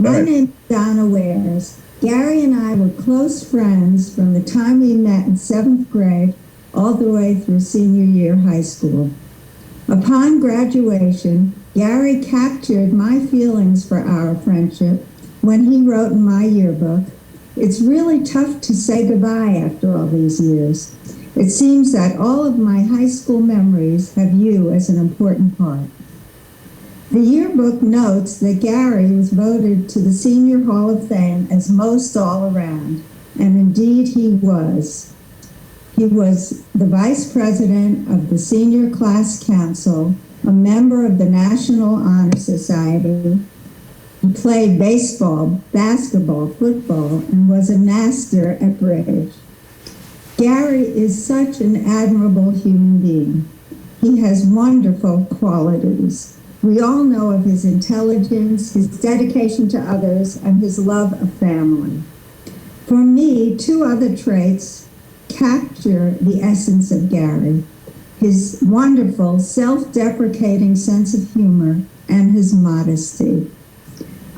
My name is Donna Wares. Gary and I were close friends from the time we met in 7th grade all the way through senior year high school. Upon graduation, Gary captured my feelings for our friendship when he wrote in my yearbook, "It's really tough to say goodbye after all these years. It seems that all of my high school memories have you as an important part." The yearbook notes that Gary was voted to the Senior Hall of Fame as most all around, and indeed he was. He was the vice president of the Senior Class Council, a member of the National Honor Society. He played baseball, basketball, football, and was a master at bridge. Gary is such an admirable human being. He has wonderful qualities. We all know of his intelligence, his dedication to others, and his love of family. For me, two other traits capture the essence of Gary: his wonderful, self-deprecating sense of humor and his modesty.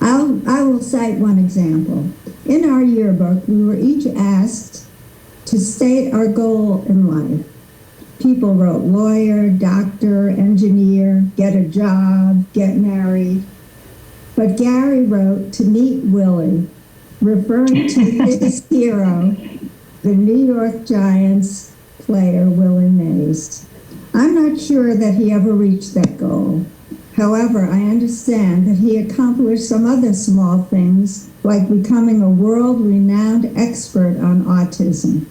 I will cite one example. In our yearbook, we were each asked to state our goal in life. People wrote lawyer, doctor, engineer, get a job, get married. But Gary wrote to meet Willie, referring to his hero, the New York Giants player Willie Mays. I'm not sure that he ever reached that goal. However, I understand that he accomplished some other small things, like becoming a world-renowned expert on autism.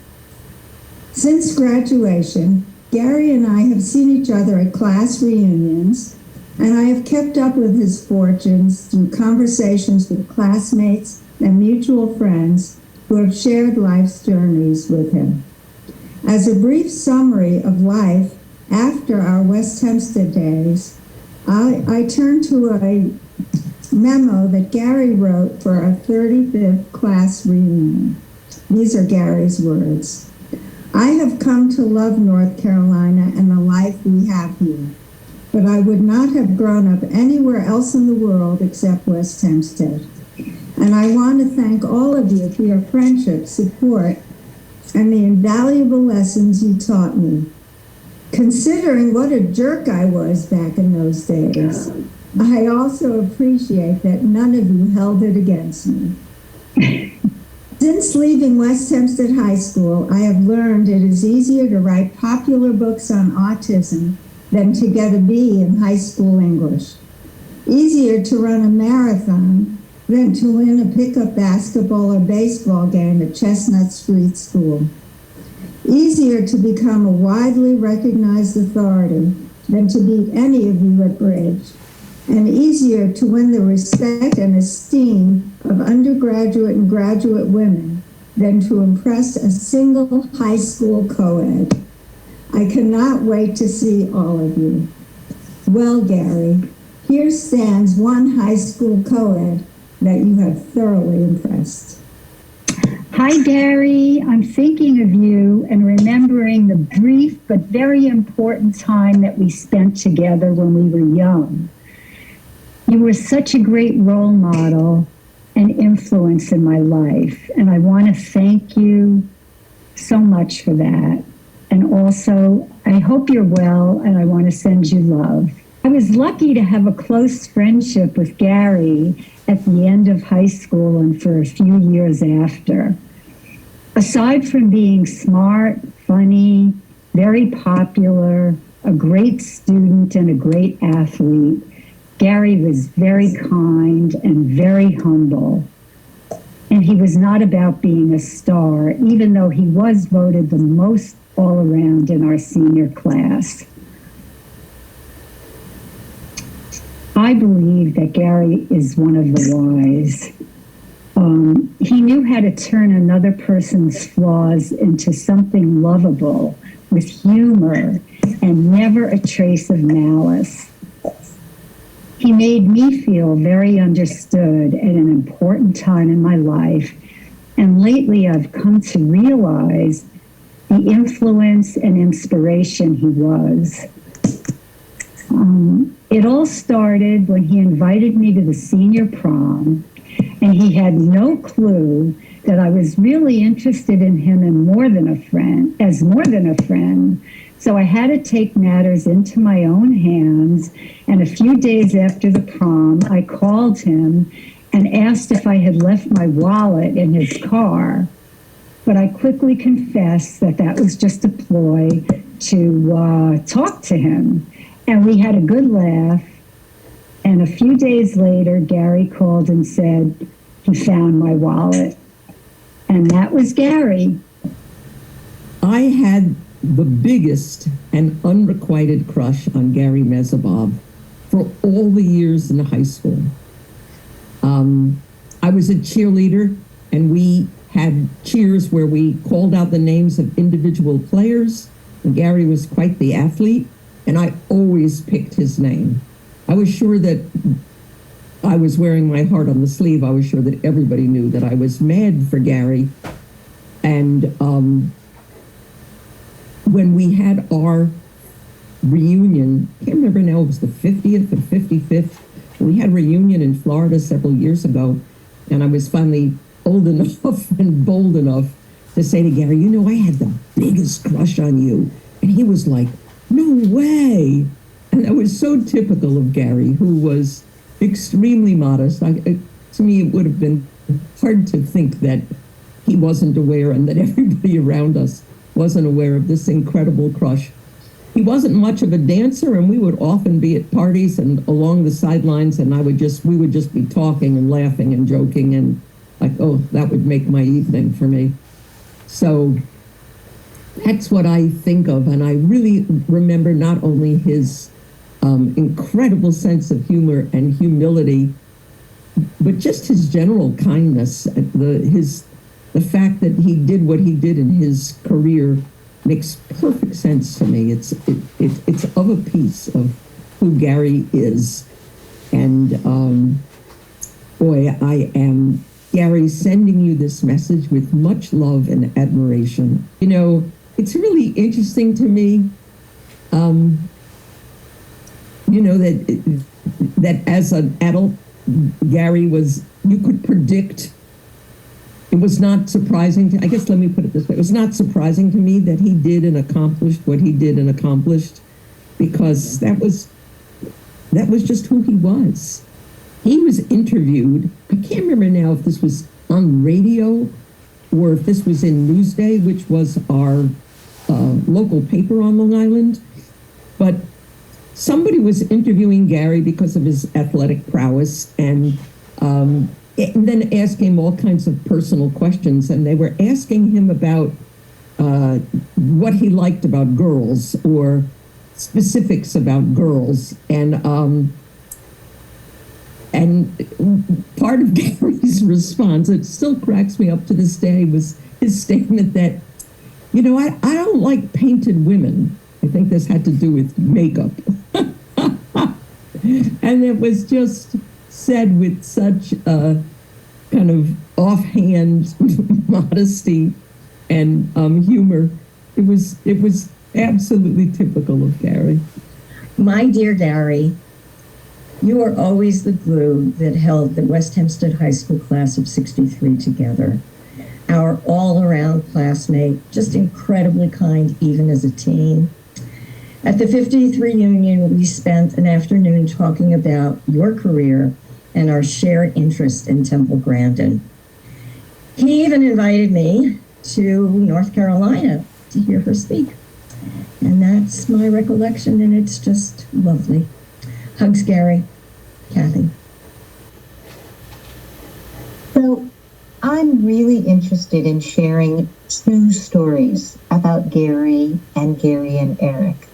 Since graduation, Gary and I have seen each other at class reunions, and I have kept up with his fortunes through conversations with classmates and mutual friends who have shared life's journeys with him. As a brief summary of life after our West Hempstead days, I turn to a memo that Gary wrote for our 35th class reunion. These are Gary's words. "I have come to love North Carolina and the life we have here, but I would not have grown up anywhere else in the world except West Hempstead. And I want to thank all of you for your friendship, support, and the invaluable lessons you taught me. Considering what a jerk I was back in those days, I also appreciate that none of you held it against me. Since leaving West Hempstead High School, I have learned it is easier to write popular books on autism than to get a B in high school English. Easier to run a marathon than to win a pickup basketball or baseball game at Chestnut Street School. Easier to become a widely recognized authority than to beat any of you at bridge. And easier to win the respect and esteem of undergraduate and graduate women than to impress a single high school co-ed. I cannot wait to see all of you. Well, Gary, here stands one high school co-ed that you have thoroughly impressed." Hi, Gary. I'm thinking of you and remembering the brief but very important time that we spent together when we were young. You were such a great role model and influence in my life, and I want to thank you so much for that. And also, I hope you're well, and I want to send you love. I was lucky to have a close friendship with Gary at the end of high school and for a few years after. Aside from being smart, funny, very popular, a great student, and a great athlete, Gary was very kind and very humble. And he was not about being a star, even though he was voted the most all around in our senior class. I believe that Gary is one of the wise. He knew how to turn another person's flaws into something lovable with humor and never a trace of malice. He made me feel very understood at an important time in my life, and lately I've come to realize the influence and inspiration he was. It all started when he invited me to the senior prom, And he had no clue that I was really interested in him and more than a friend. So I had to take matters into my own hands. And a few days after the prom, I called him and asked if I had left my wallet in his car. But I quickly confessed that that was just a ploy to talk to him. And we had a good laugh. And a few days later, Gary called and said he found my wallet. And that was Gary. I had the biggest and unrequited crush on Gary Mezabov for all the years in high school. I was a cheerleader, and we had cheers where we called out the names of individual players. And Gary was quite the athlete, and I always picked his name. I was sure that I was wearing my heart on the sleeve. I was sure that everybody knew that I was mad for Gary. And when we had our reunion, I can't remember now, it was the 50th or 55th. We had a reunion in Florida several years ago, and I was finally old enough and bold enough to say to Gary, you know, I had the biggest crush on you. And he was like, no way. And that was so typical of Gary, who was extremely modest. To me, it would have been hard to think that he wasn't aware and that everybody around us wasn't aware of this incredible crush. He wasn't much of a dancer, and we would often be at parties and along the sidelines, and we would just be talking and laughing and joking, and like, oh, that would make my evening for me. So that's what I think of, and I really remember not only his incredible sense of humor and humility, but just his general kindness. The fact that he did what he did in his career makes perfect sense to me. It's of a piece of who Gary is. And boy, I am, Gary, sending you this message with much love and admiration. You know, it's really interesting to me, you know, that as an adult, Gary was, you could predict. It was not surprising I guess let me put it this way. It was not surprising to me that he did and accomplished what he did and accomplished, because that was just who he was. He was interviewed, I can't remember now if this was on radio or if this was in Newsday, which was our local paper on Long Island, but somebody was interviewing Gary because of his athletic prowess, and then asking him all kinds of personal questions. And they were asking him about what he liked about girls or specifics about girls. And part of Gary's response, it still cracks me up to this day, was his statement that, you know, I don't like painted women. I think this had to do with makeup. And it was just said with such a kind of offhand modesty and humor. It was absolutely typical of Gary. My dear Gary, you are always the glue that held the West Hempstead High School class of '63 together. Our all-around classmate, just incredibly kind even as a teen. At the 50th reunion, we spent an afternoon talking about your career and our shared interest in Temple Grandin. He even invited me to North Carolina to hear her speak. And that's my recollection, and it's just lovely. Hugs, Gary. Kathy. So I'm really interested in sharing two stories about Gary and Eric.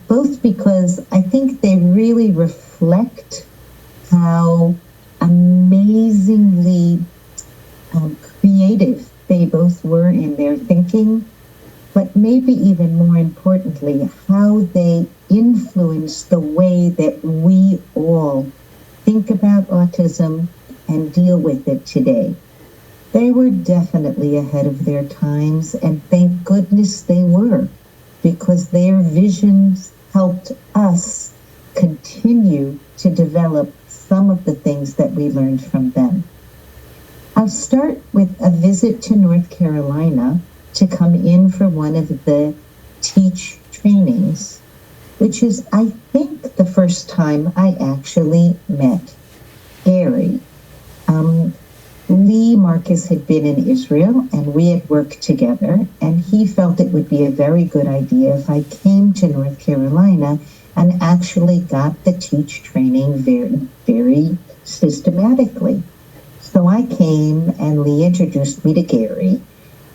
Both because I think they really reflect how amazingly creative they both were in their thinking, but maybe even more importantly, how they influence the way that we all think about autism and deal with it today. They were definitely ahead of their times, and thank goodness they were, because their visions helped us continue to develop some of the things that we learned from them. I'll start with a visit to North Carolina to come in for one of the teach trainings, which is, I think, the first time I actually met Gary. Lee Marcus had been in Israel and we had worked together, and he felt it would be a very good idea if I came to North Carolina and actually got the teach training very, very systematically. So I came and Lee introduced me to Gary,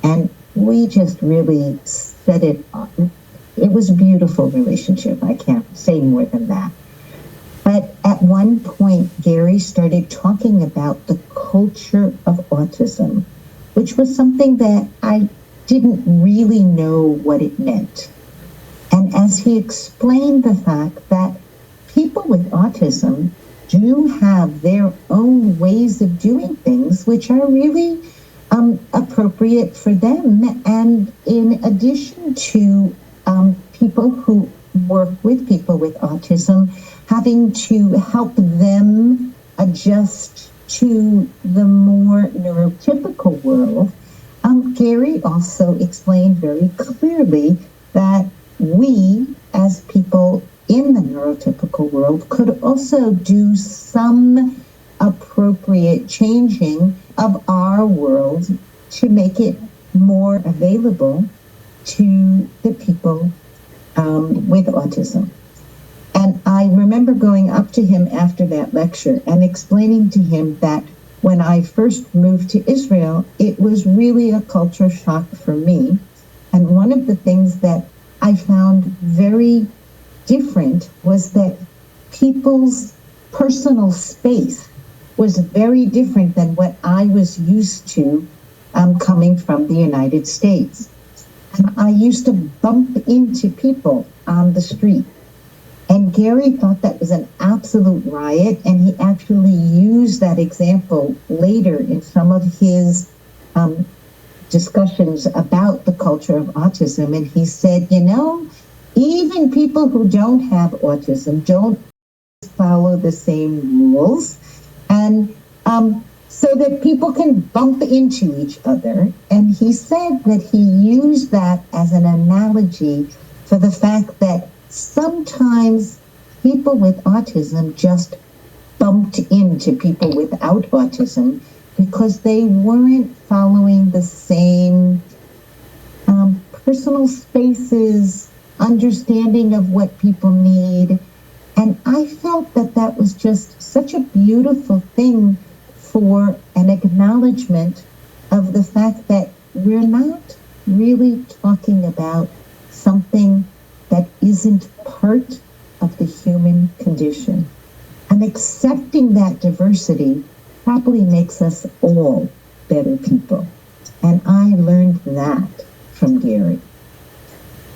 and we just really set it on. It was a beautiful relationship. I can't say more than that. But at one point, Gary started talking about the culture of autism, which was something that I didn't really know what it meant. And as he explained the fact that people with autism do have their own ways of doing things, which are really appropriate for them. And in addition to people who work with people with autism, having to help them adjust to the more neurotypical world, Gary also explained very clearly that we, as people in the neurotypical world, could also do some appropriate changing of our world to make it more available to the people with autism. And I remember going up to him after that lecture and explaining to him that when I first moved to Israel, it was really a culture shock for me. And one of the things that I found very different was that people's personal space was very different than what I was used to coming from the United States. And I used to bump into people on the street. And Gary thought that was an absolute riot, and he actually used that example later in some of his discussions about the culture of autism. And he said, you know, even people who don't have autism don't follow the same rules. And so that people can bump into each other. And he said that he used that as an analogy for the fact that sometimes people with autism just bumped into people without autism because they weren't following the same personal spaces, understanding of what people need. And I felt that that was just such a beautiful thing for an acknowledgement of the fact that we're not really talking about something that isn't part of the human condition. And accepting that diversity probably makes us all better people. And I learned that from Gary.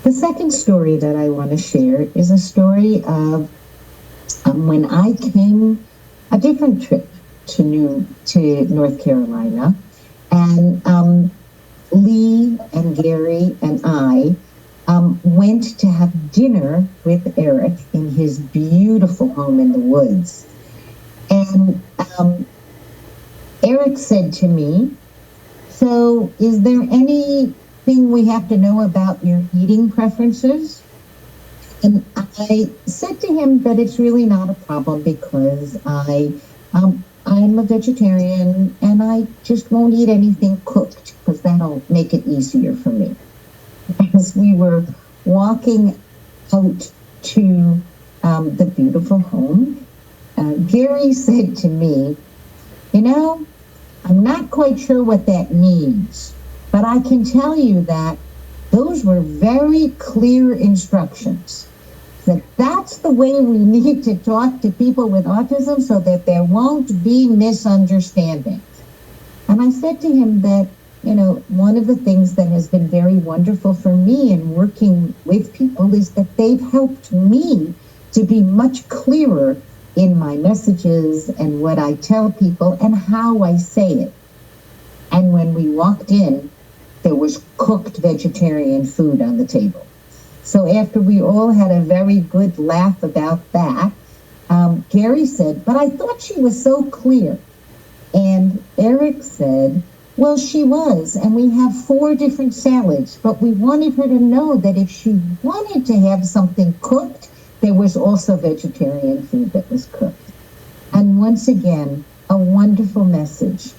The second story that I want to share is a story of when I came a different trip to North Carolina, and Lee and Gary and I went to have dinner with Eric in his beautiful home in the woods. And Eric said to me, so is there anything we have to know about your eating preferences? And I said to him that it's really not a problem because I'm a vegetarian and I just won't eat anything cooked because that'll make it easier for me. As we were walking out to the beautiful home, Gary said to me, you know, I'm not quite sure what that means, but I can tell you that those were very clear instructions. That that's the way we need to talk to people with autism so that there won't be misunderstandings. And I said to him that, you know, one of the things that has been very wonderful for me in working with people is that they've helped me to be much clearer in my messages and what I tell people and how I say it. And when we walked in, there was cooked vegetarian food on the table. So after we all had a very good laugh about that, Gary said, but I thought she was so clear. And Eric said, well, she was, and we have 4 different salads, but we wanted her to know that if she wanted to have something cooked, there was also vegetarian food that was cooked. And once again, a wonderful message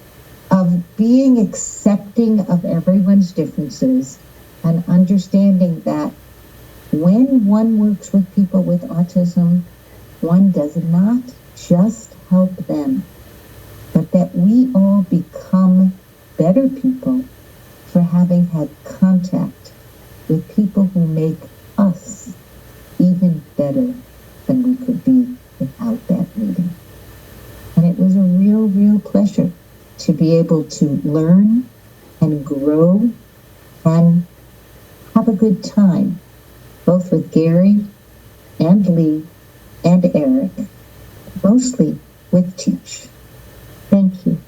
of being accepting of everyone's differences and understanding that when one works with people with autism, one does not just help them, but that we all become better people for having had contact with people who make us even better than we could be without that meeting. And it was a real, real pleasure to be able to learn and grow and have a good time, both with Gary and Lee and Eric, mostly with Teach. Thank you.